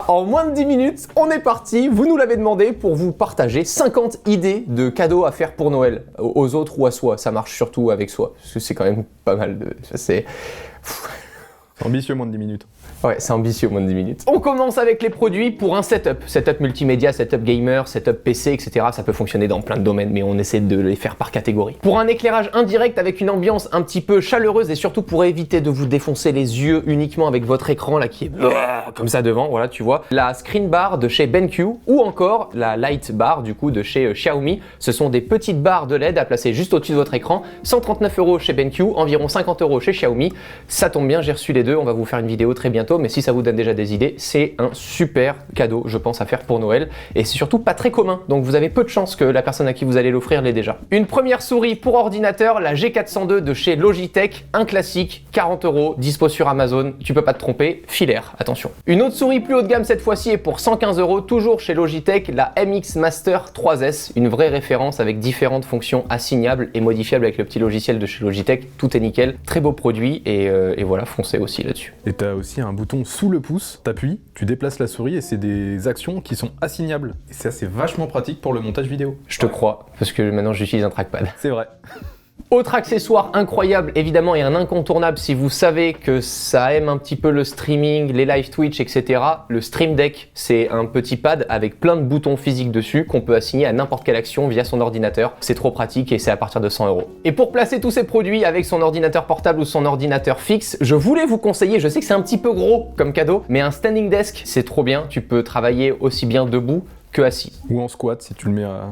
En moins de 10 minutes, on est parti, vous nous l'avez demandé pour vous partager 50 idées de cadeaux à faire pour Noël, aux autres ou à soi, ça marche surtout avec soi, parce que c'est quand même pas mal de... C'est ambitieux, moins de 10 minutes. Ouais, c'est ambitieux, moins de 10 minutes. On commence avec les produits pour un setup. Setup multimédia, setup gamer, setup PC, etc. Ça peut fonctionner dans plein de domaines, mais on essaie de les faire par catégorie. Pour un éclairage indirect avec une ambiance un petit peu chaleureuse et surtout pour éviter de vous défoncer les yeux uniquement avec votre écran là qui est comme ça devant, voilà, tu vois. La screen bar de chez BenQ ou encore la light bar du coup de chez Xiaomi. Ce sont des petites barres de LED à placer juste au-dessus de votre écran. 139 € chez BenQ, environ 50 € chez Xiaomi. Ça tombe bien, j'ai reçu les deux. On va vous faire une vidéo très bientôt. Mais si ça vous donne déjà des idées, c'est un super cadeau, je pense, à faire pour Noël. Et c'est surtout pas très commun, donc vous avez peu de chances que la personne à qui vous allez l'offrir l'ait déjà. Une première souris pour ordinateur, la G402 de chez Logitech, un classique, 40 €, dispo sur Amazon, tu peux pas te tromper, filaire, attention. Une autre souris plus haut de gamme cette fois-ci est pour 115 €, toujours chez Logitech, la MX Master 3S, une vraie référence avec différentes fonctions assignables et modifiables avec le petit logiciel de chez Logitech, tout est nickel, très beau produit et voilà, foncez aussi là-dessus. Et t'as aussi un bouton sous le pouce, t'appuies, tu déplaces la souris et c'est des actions qui sont assignables. Et ça, c'est vachement pratique pour le montage vidéo. Je te crois, parce que maintenant j'utilise un trackpad. C'est vrai. Autre accessoire incroyable, évidemment, et un incontournable si vous savez que ça aime un petit peu le streaming, les live Twitch, etc. Le Stream Deck, c'est un petit pad avec plein de boutons physiques dessus qu'on peut assigner à n'importe quelle action via son ordinateur. C'est trop pratique et c'est à partir de 100 €. Et pour placer tous ces produits avec son ordinateur portable ou son ordinateur fixe, je voulais vous conseiller, je sais que c'est un petit peu gros comme cadeau, mais un standing desk, c'est trop bien. Tu peux travailler aussi bien debout que assis. Ou en squat si tu le mets à...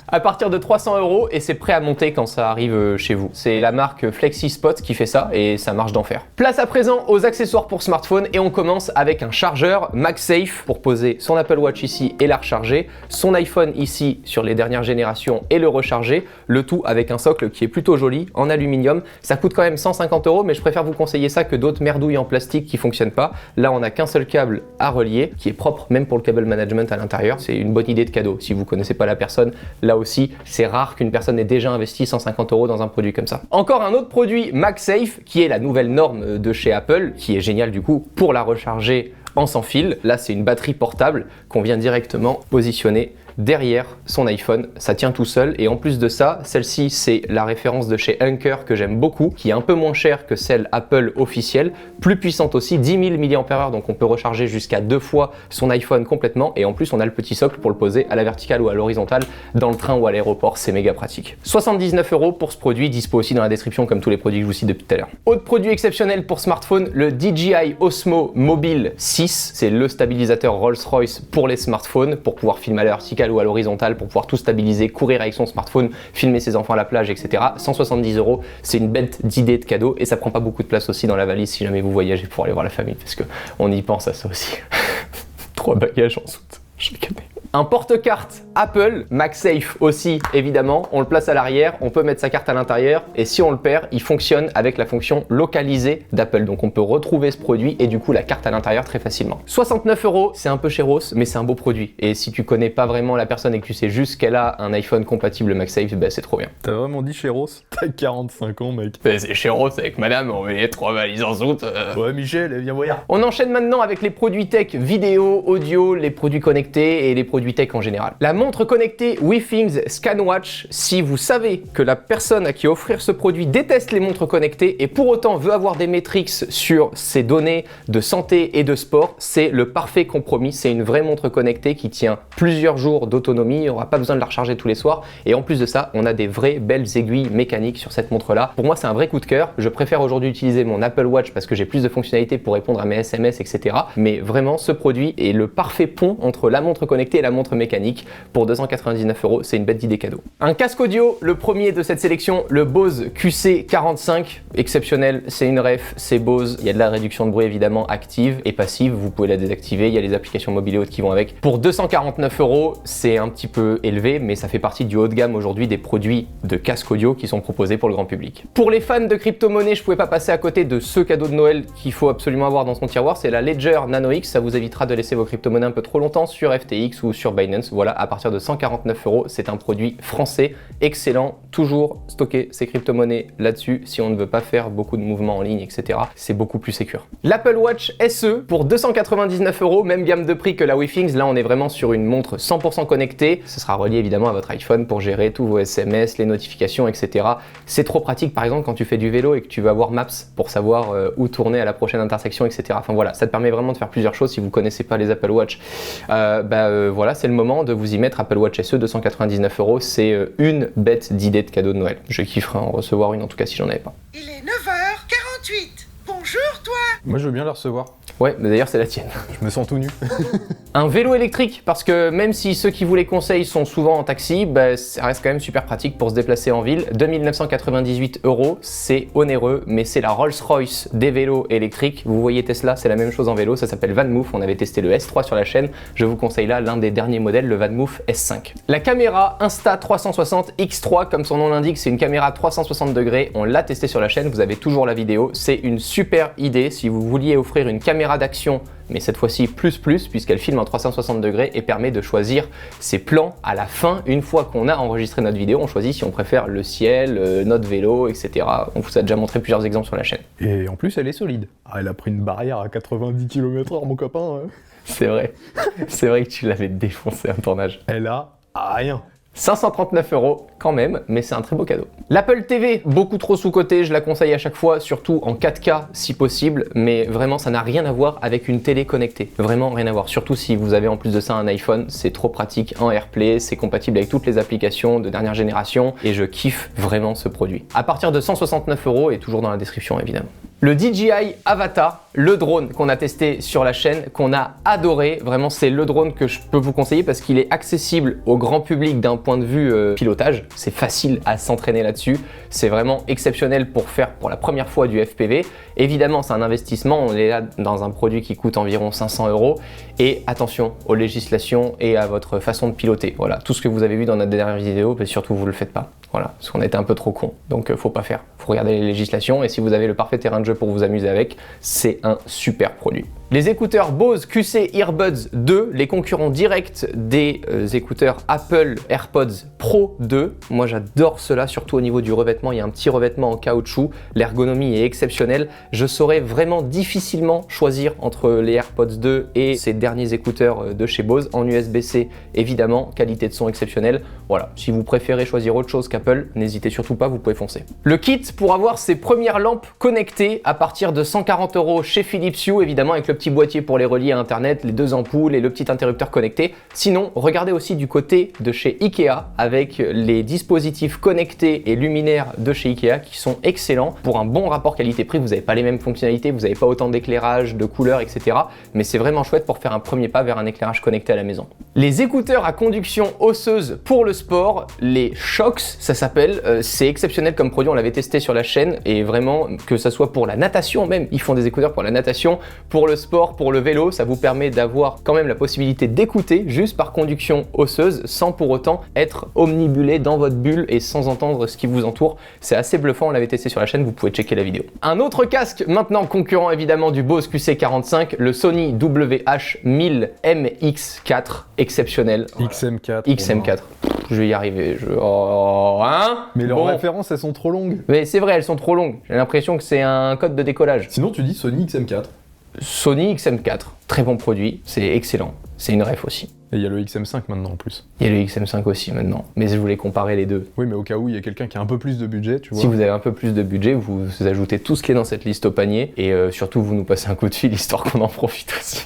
À partir de 300 € et c'est prêt à monter quand ça arrive chez vous. C'est la marque FlexiSpot qui fait ça et ça marche d'enfer. Place à présent aux accessoires pour smartphone et on commence avec un chargeur MagSafe pour poser son Apple Watch ici et la recharger, son iPhone ici sur les dernières générations et le recharger, le tout avec un socle qui est plutôt joli en aluminium. Ça coûte quand même 150 € mais je préfère vous conseiller ça que d'autres merdouilles en plastique qui fonctionnent pas. Là on n'a qu'un seul câble à relier qui est propre même pour le cable management à l'intérieur. C'est une bonne idée de cadeau si vous connaissez pas la personne. Là aussi, c'est rare qu'une personne ait déjà investi 150 € dans un produit comme ça. Encore un autre produit MagSafe qui est la nouvelle norme de chez Apple, qui est génial du coup pour la recharger en sans fil. Là, c'est une batterie portable qu'on vient directement positionner derrière son iPhone, ça tient tout seul et en plus de ça, celle-ci c'est la référence de chez Anker que j'aime beaucoup, qui est un peu moins chère que celle Apple officielle, plus puissante aussi, 10 000 mAh, donc on peut recharger jusqu'à 2 fois son iPhone complètement et en plus on a le petit socle pour le poser à la verticale ou à l'horizontale dans le train ou à l'aéroport, c'est méga pratique. 79 € pour ce produit, dispo aussi dans la description comme tous les produits que je vous cite depuis tout à l'heure. Autre produit exceptionnel pour smartphone, le DJI Osmo Mobile 6, c'est le stabilisateur Rolls-Royce pour les smartphones, pour pouvoir filmer à la verticale ou à l'horizontale, pour pouvoir tout stabiliser, courir avec son smartphone, filmer ses enfants à la plage, etc. 170 €, c'est une bête d'idée de cadeau et ça prend pas beaucoup de place aussi dans la valise si jamais vous voyagez pour aller voir la famille, parce que on y pense à ça aussi. 3 bagages en soute, chaque année. Un porte-carte Apple, MagSafe aussi évidemment, on le place à l'arrière, on peut mettre sa carte à l'intérieur et si on le perd, il fonctionne avec la fonction localisée d'Apple. Donc on peut retrouver ce produit et du coup la carte à l'intérieur très facilement. 69 €, c'est un peu chéros, mais c'est un beau produit. Et si tu connais pas vraiment la personne et que tu sais juste qu'elle a un iPhone compatible MagSafe, bah c'est trop bien. T'as vraiment dit chéros? T'as 45 ans mec. Bah, c'est chéros avec madame, on met 3 valises en soute. Ouais Michel, viens voir. On enchaîne maintenant avec les produits tech, vidéo, audio, les produits connectés et les produits tech en général. La montre connectée WeThings ScanWatch, si vous savez que la personne à qui offrir ce produit déteste les montres connectées et pour autant veut avoir des métriques sur ses données de santé et de sport, c'est le parfait compromis. C'est une vraie montre connectée qui tient plusieurs jours d'autonomie, on n'aura pas besoin de la recharger tous les soirs et en plus de ça, on a des vraies belles aiguilles mécaniques sur cette montre-là. Pour moi, c'est un vrai coup de cœur. Je préfère aujourd'hui utiliser mon Apple Watch parce que j'ai plus de fonctionnalités pour répondre à mes SMS, etc. Mais vraiment, ce produit est le parfait pont entre la montre connectée et la montre mécanique. Pour 299 €, c'est une bête d'idée cadeau. Un casque audio, le premier de cette sélection, le Bose QC45, exceptionnel, c'est une ref, c'est Bose, il y a de la réduction de bruit évidemment active et passive, vous pouvez la désactiver, il y a les applications mobiles et autres qui vont avec. Pour 249 €, c'est un petit peu élevé, mais ça fait partie du haut de gamme aujourd'hui des produits de casque audio qui sont proposés pour le grand public. Pour les fans de crypto-monnaie, je pouvais pas passer à côté de ce cadeau de Noël qu'il faut absolument avoir dans son tiroir, c'est la Ledger Nano X, ça vous évitera de laisser vos crypto-monnaies un peu trop longtemps sur FTX ou sur Binance. Voilà, à partir partir de 149 €. C'est un produit français, excellent, toujours stocker ses crypto-monnaies là-dessus si on ne veut pas faire beaucoup de mouvements en ligne, etc. C'est beaucoup plus sécure. L'Apple Watch SE pour 299 €, même gamme de prix que la Withings. Là, on est vraiment sur une montre 100% connectée. Ce sera relié évidemment à votre iPhone pour gérer tous vos SMS, les notifications, etc. C'est trop pratique, par exemple, quand tu fais du vélo et que tu vas voir Maps pour savoir où tourner à la prochaine intersection, etc. Enfin voilà, ça te permet vraiment de faire plusieurs choses. Si vous connaissez pas les Apple Watch, voilà, c'est le moment de vous y mettre. Apple Watch SE, 299 €, c'est une bête d'idée de cadeau de Noël. Je kifferais en recevoir une, en tout cas si j'en avais pas. Il est 9h48. Bonjour toi. Moi, je veux bien la recevoir. Ouais, mais d'ailleurs c'est la tienne. Je me sens tout nu. Un vélo électrique, parce que même si ceux qui vous les conseillent sont souvent en taxi, ça reste quand même super pratique pour se déplacer en ville. 2998 €, c'est onéreux, mais c'est la Rolls-Royce des vélos électriques. Vous voyez Tesla, c'est la même chose en vélo, ça s'appelle VanMoof. On avait testé le S3 sur la chaîne. Je vous conseille là l'un des derniers modèles, le VanMoof S5. La caméra Insta360 X3, comme son nom l'indique, c'est une caméra 360 degrés. On l'a testé sur la chaîne, vous avez toujours la vidéo. C'est une super idée si vous vouliez offrir une caméra d'action, mais cette fois-ci puisqu'elle filme en 360 degrés et permet de choisir ses plans à la fin. Une fois qu'on a enregistré notre vidéo, on choisit si on préfère le ciel, notre vélo, etc. On vous a déjà montré plusieurs exemples sur la chaîne. Et en plus, elle est solide. Ah, elle a pris une barrière à 90 km/h, mon copain. C'est vrai. C'est vrai que tu l'avais défoncé à un tournage. Elle a rien. 539 € quand même, mais c'est un très beau cadeau. L'Apple TV, beaucoup trop sous-coté, je la conseille à chaque fois, surtout en 4K si possible, mais vraiment ça n'a rien à voir avec une télé connectée. Vraiment rien à voir, surtout si vous avez en plus de ça un iPhone, c'est trop pratique en AirPlay, c'est compatible avec toutes les applications de dernière génération et je kiffe vraiment ce produit. À partir de 169 € et toujours dans la description évidemment. Le DJI Avata, le drone qu'on a testé sur la chaîne, qu'on a adoré, vraiment c'est le drone que je peux vous conseiller parce qu'il est accessible au grand public d'un point de vue pilotage, c'est facile à s'entraîner là-dessus, c'est vraiment exceptionnel pour faire pour la première fois du FPV. Évidemment c'est un investissement, on est là dans un produit qui coûte environ 500 € et attention aux législations et à votre façon de piloter. Voilà, tout ce que vous avez vu dans notre dernière vidéo, mais surtout vous le faites pas. Voilà, parce qu'on était un peu trop con, donc faut pas faire. Faut regarder les législations et si vous avez le parfait terrain de jeu pour vous amuser avec, c'est un super produit. Les écouteurs Bose QC Earbuds 2, les concurrents directs des écouteurs Apple AirPods Pro 2. Moi j'adore cela, surtout au niveau du revêtement. Il y a un petit revêtement en caoutchouc, l'ergonomie est exceptionnelle. Je saurais vraiment difficilement choisir entre les AirPods 2 et ces derniers écouteurs de chez Bose. En USB-C évidemment, qualité de son exceptionnelle. Voilà, si vous préférez choisir autre chose qu'Apple, n'hésitez surtout pas, vous pouvez foncer. Le kit pour avoir ses premières lampes connectées à partir de 140 € chez Philips Hue, évidemment avec le petit boîtier pour les relier à internet, les 2 ampoules et le petit interrupteur connecté. Sinon, regardez aussi du côté de chez Ikea avec les dispositifs connectés et luminaires de chez Ikea qui sont excellents pour un bon rapport qualité-prix. Vous n'avez pas les mêmes fonctionnalités, vous n'avez pas autant d'éclairage, de couleurs, etc. Mais c'est vraiment chouette pour faire un premier pas vers un éclairage connecté à la maison. Les écouteurs à conduction osseuse pour le sport, les Shox, ça s'appelle, c'est exceptionnel comme produit, on l'avait testé sur la chaîne et vraiment que ça soit pour la natation même, ils font des écouteurs pour la natation, pour le sport, pour le vélo, ça vous permet d'avoir quand même la possibilité d'écouter juste par conduction osseuse sans pour autant être omnibulé dans votre bulle et sans entendre ce qui vous entoure. C'est assez bluffant, on l'avait testé sur la chaîne, vous pouvez checker la vidéo. Un autre casque maintenant concurrent évidemment du Bose QC45, le Sony WH-1000 MX4, exceptionnel. XM4. XM4. Je vais y arriver. Hein Mais leurs bon. références, elles sont trop longues. Mais c'est vrai, elles sont trop longues. J'ai l'impression que c'est un code de décollage. Sinon, tu dis Sony XM4. Sony XM4, très bon produit, c'est excellent. C'est une ref aussi. Et il y a le XM5 maintenant en plus. Il y a le XM5 aussi maintenant, mais je voulais comparer les deux. Oui, mais au cas où il y a quelqu'un qui a un peu plus de budget, tu vois. Si vous avez un peu plus de budget, vous ajoutez tout ce qui est dans cette liste au panier et surtout vous nous passez un coup de fil histoire qu'on en profite aussi.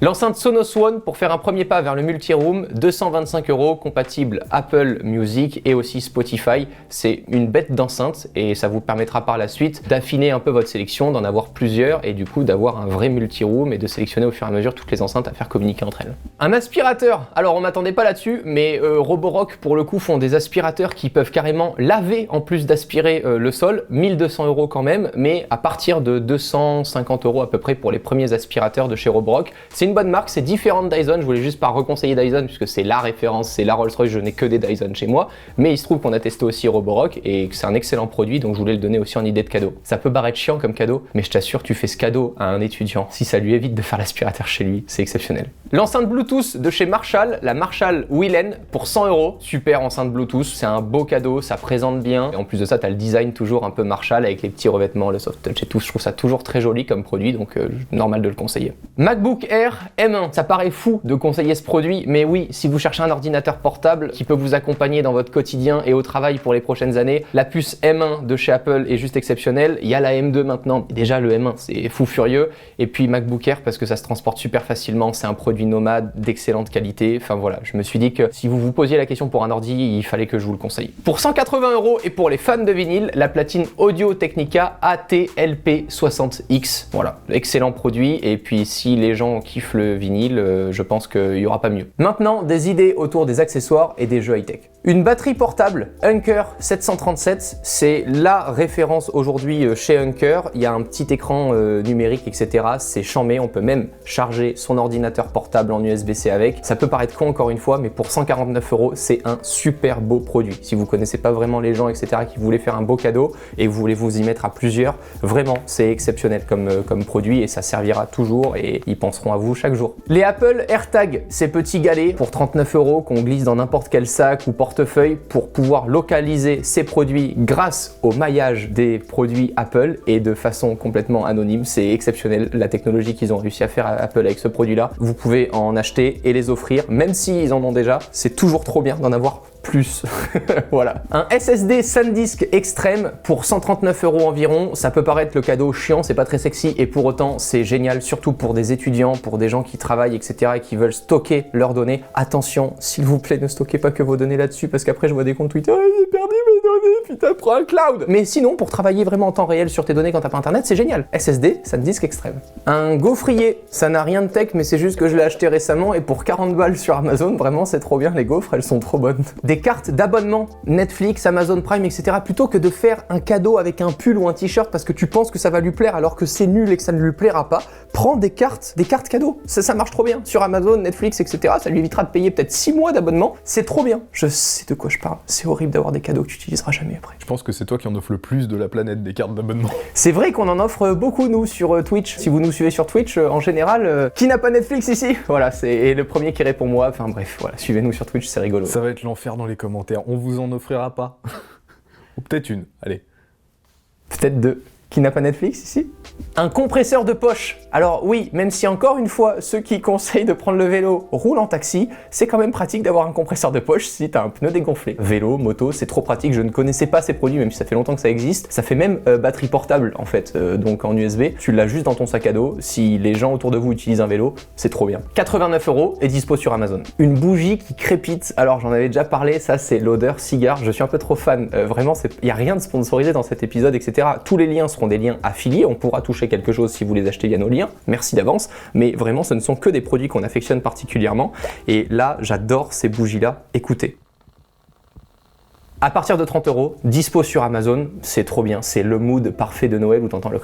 L'enceinte Sonos One pour faire un premier pas vers le multi-room, 225 €, compatible Apple Music et aussi Spotify. C'est une bête d'enceinte et ça vous permettra par la suite d'affiner un peu votre sélection, d'en avoir plusieurs et du coup d'avoir un vrai multi-room et de sélectionner au fur et à mesure toutes les enceintes à faire communiquer entre elles. Un aspirateur, alors on m'attendait pas là-dessus, mais Roborock pour le coup font des aspirateurs qui peuvent carrément laver en plus d'aspirer le sol, 1200 € quand même, mais à partir de 250 € à peu près pour les premiers aspirateurs de chez Roborock. C'est une une bonne marque, c'est différent de Dyson. Je voulais juste pas reconseiller Dyson puisque c'est la référence, c'est la Rolls-Royce, je n'ai que des Dyson chez moi. Mais il se trouve qu'on a testé aussi Roborock et que c'est un excellent produit, donc je voulais le donner aussi en idée de cadeau. Ça peut paraître chiant comme cadeau, mais je t'assure, tu fais ce cadeau à un étudiant, si ça lui évite de faire l'aspirateur chez lui, c'est exceptionnel. L'enceinte Bluetooth de chez Marshall, la Marshall Willen pour 100 €. Super enceinte Bluetooth, c'est un beau cadeau, ça présente bien. Et en plus de ça, tu as le design toujours un peu Marshall avec les petits revêtements, le soft touch et tout. Je trouve ça toujours très joli comme produit, donc normal de le conseiller. MacBook Air M1, ça paraît fou de conseiller ce produit, mais oui, si vous cherchez un ordinateur portable qui peut vous accompagner dans votre quotidien et au travail pour les prochaines années, la puce M1 de chez Apple est juste exceptionnelle. Il y a la M2 maintenant, déjà le M1 c'est fou furieux, et puis MacBook Air parce que ça se transporte super facilement, c'est un produit nomade d'excellente qualité. Enfin voilà, je me suis dit que si vous vous posiez la question pour un ordi, il fallait que je vous le conseille. Pour 180 € et pour les fans de vinyle, la platine Audio-Technica AT-LP60X. Voilà, excellent produit, et puis si les gens kiffent le vinyle, je pense qu'il n'y aura pas mieux. Maintenant, des idées autour des accessoires et des jeux high-tech. Une batterie portable Anker 737, c'est la référence aujourd'hui chez Anker. Il y a un petit écran numérique, etc. C'est chambé, on peut même charger son ordinateur portable en USB-C avec. Ça peut paraître con encore une fois, mais pour 149 €, c'est un super beau produit. Si vous connaissez pas vraiment les gens, etc., qui voulaient faire un beau cadeau et vous voulez vous y mettre à plusieurs, vraiment, c'est exceptionnel comme produit et ça servira toujours et ils penseront à vous chaque jour. Les Apple AirTag, ces petits galets pour 39 € qu'on glisse dans n'importe quel sac ou portefeuille pour pouvoir localiser ces produits grâce au maillage des produits Apple et de façon complètement anonyme. C'est exceptionnel la technologie qu'ils ont réussi à faire à Apple avec ce produit-là. Vous pouvez en acheter et les offrir, même s'ils en ont déjà. C'est toujours trop bien d'en avoir plus. Voilà. Un SSD SanDisk Extreme pour 139 € environ. Ça peut paraître le cadeau chiant, c'est pas très sexy et pour autant c'est génial, surtout pour des étudiants, pour des gens qui travaillent, etc. et qui veulent stocker leurs données. Attention, s'il vous plaît, ne stockez pas que vos données là-dessus parce qu'après je vois des comptes Twitter, j'ai perdu mes données, putain, prends un cloud. Mais sinon, pour travailler vraiment en temps réel sur tes données quand t'as pas internet, c'est génial. SSD SanDisk Extreme. Un gaufrier, ça n'a rien de tech, mais c'est juste que je l'ai acheté récemment et pour 40 balles sur Amazon, vraiment c'est trop bien, les gaufres, elles sont trop bonnes. Des cartes d'abonnement Netflix, Amazon Prime, etc. Plutôt que de faire un cadeau avec un pull ou un t-shirt parce que tu penses que ça va lui plaire alors que c'est nul et que ça ne lui plaira pas, prends des cartes cadeaux. Ça marche trop bien sur Amazon, Netflix, etc. Ça lui évitera de payer peut-être 6 mois d'abonnement. C'est trop bien. Je sais de quoi je parle. C'est horrible d'avoir des cadeaux que tu n'utiliseras jamais après. Je pense que c'est toi qui en offre le plus de la planète des cartes d'abonnement. C'est vrai qu'on en offre beaucoup, nous, sur Twitch. Si vous nous suivez sur Twitch, en général, qui n'a pas Netflix ici? Voilà, c'est le premier qui répond moi. Enfin bref, voilà, suivez-nous sur Twitch, c'est rigolo. Ça va être l'enfer dans les commentaires. On vous en offrira pas. Ou peut-être une, allez. Peut-être deux. Qui n'a pas Netflix ici? Un compresseur de poche. Alors oui, même si encore une fois, ceux qui conseillent de prendre le vélo roulent en taxi, c'est quand même pratique d'avoir un compresseur de poche si t'as un pneu dégonflé. Vélo, moto, c'est trop pratique. Je ne connaissais pas ces produits, même si ça fait longtemps que ça existe. Ça fait même batterie portable en fait, donc en USB. Tu l'as juste dans ton sac à dos. Si les gens autour de vous utilisent un vélo, c'est trop bien. 89 € et dispo sur Amazon. Une bougie qui crépite. Alors j'en avais déjà parlé, ça c'est l'odeur cigare. Je suis un peu trop fan. Vraiment, il n'y a rien de sponsorisé dans cet épisode, etc. Tous les liens seront des liens affiliés. On pourra toucher quelque chose si vous les achetez via nos liens. Merci d'avance. Mais vraiment, ce ne sont que des produits qu'on affectionne particulièrement. Et là, j'adore ces bougies-là. Écoutez. À partir de 30 €, dispo sur Amazon, c'est trop bien. C'est le mood parfait de Noël où t'entends le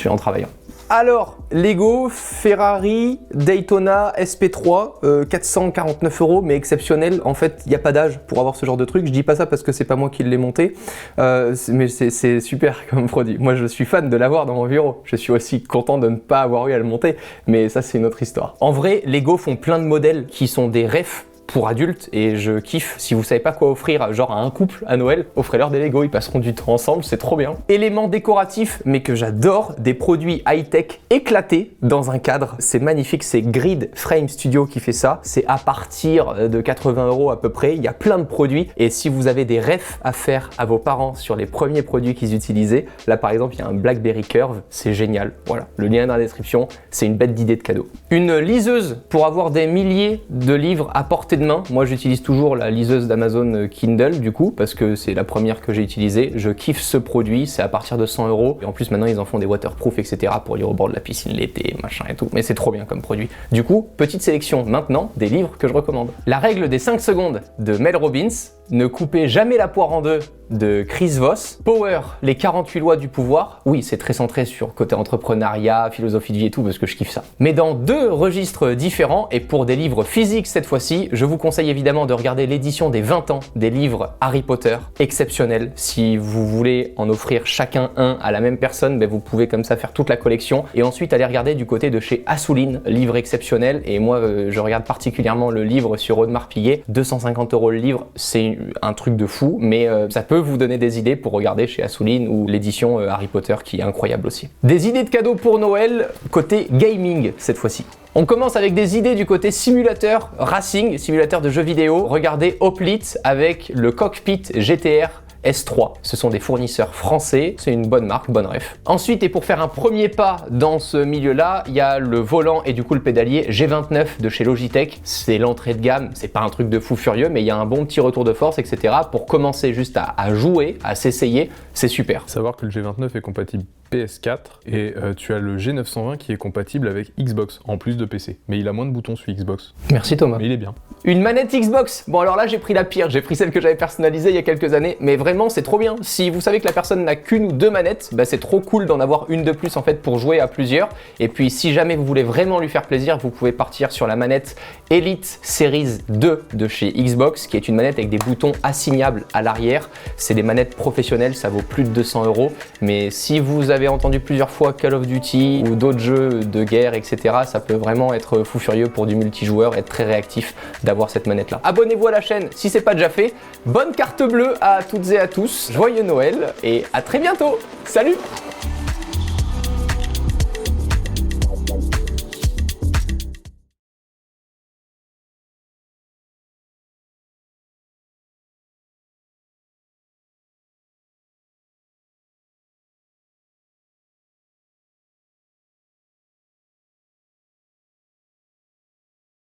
en travaillant. Alors, Lego Ferrari Daytona SP3, 449 €, mais exceptionnel. En fait, il n'y a pas d'âge pour avoir ce genre de truc. Je dis pas ça parce que c'est pas moi qui l'ai monté, mais c'est super comme produit. Moi, je suis fan de l'avoir dans mon bureau. Je suis aussi content de ne pas avoir eu à le monter, mais ça, c'est une autre histoire. En vrai, Lego font plein de modèles qui sont des refs pour adultes et je kiffe. Si vous savez pas quoi offrir genre à un couple à Noël, offrez-leur des Lego, ils passeront du temps ensemble, c'est trop bien. Éléments décoratifs, mais que j'adore, des produits high-tech éclatés dans un cadre. C'est magnifique, c'est Grid Frame Studio qui fait ça. C'est à partir de 80 € à peu près. Il y a plein de produits et si vous avez des refs à faire à vos parents sur les premiers produits qu'ils utilisaient, là par exemple il y a un BlackBerry Curve, c'est génial. Voilà, le lien est dans la description, c'est une bête d'idée de cadeau. Une liseuse pour avoir des milliers de livres à portée de main. Moi j'utilise toujours la liseuse d'Amazon Kindle du coup parce que c'est la première que j'ai utilisée. Je kiffe ce produit, c'est à partir de 100 € et en plus maintenant ils en font des waterproof etc pour lire au bord de la piscine l'été machin et tout, mais c'est trop bien comme produit. Du coup, petite sélection maintenant des livres que je recommande. La règle des 5 secondes de Mel Robbins, Ne coupez jamais la poire en deux de Chris Voss. Power, les 48 lois du pouvoir. Oui, c'est très centré sur côté entrepreneuriat, philosophie de vie et tout, parce que je kiffe ça. Mais dans 2 registres différents, et pour des livres physiques cette fois-ci, je vous conseille évidemment de regarder l'édition des 20 ans des livres Harry Potter, exceptionnel. Si vous voulez en offrir chacun un à la même personne, vous pouvez comme ça faire toute la collection, et ensuite aller regarder du côté de chez Assouline, livre exceptionnel, et moi je regarde particulièrement le livre sur Audemars Piguet, 250 € le livre, c'est un truc de fou, mais ça peut vous donner des idées pour regarder chez Assouline ou l'édition Harry Potter qui est incroyable aussi. Des idées de cadeaux pour Noël côté gaming cette fois-ci. On commence avec des idées du côté simulateur racing, simulateur de jeux vidéo. Regardez Hoplite avec le cockpit GTR S3. Ce sont des fournisseurs français, c'est une bonne marque, bonne ref. Ensuite, et pour faire un premier pas dans ce milieu-là, il y a le volant et du coup le pédalier G29 de chez Logitech. C'est l'entrée de gamme, c'est pas un truc de fou furieux, mais il y a un bon petit retour de force, etc. Pour commencer juste à jouer, à s'essayer, c'est super. Savoir que le G29 est compatible PS4 et tu as le G920 qui est compatible avec Xbox en plus de PC. Mais il a moins de boutons sur Xbox. Merci Thomas. Mais il est bien. Une manette Xbox. Bon alors là j'ai pris la pire, j'ai pris celle que j'avais personnalisée il y a quelques années, mais vraiment c'est trop bien. Si vous savez que la personne n'a qu'une ou 2 manettes, c'est trop cool d'en avoir une de plus en fait pour jouer à plusieurs. Et puis si jamais vous voulez vraiment lui faire plaisir, vous pouvez partir sur la manette Elite Series 2 de chez Xbox, qui est une manette avec des boutons assignables à l'arrière. C'est des manettes professionnelles, ça vaut plus de 200 €. Mais si vous avez entendu plusieurs fois Call of Duty ou d'autres jeux de guerre, etc., ça peut vraiment être fou furieux pour du multijoueur, être très réactif d'avoir cette manette là. Abonnez-vous à la chaîne si c'est pas déjà fait. Bonne carte bleue à toutes et à tous, joyeux Noël et à très bientôt. Salut!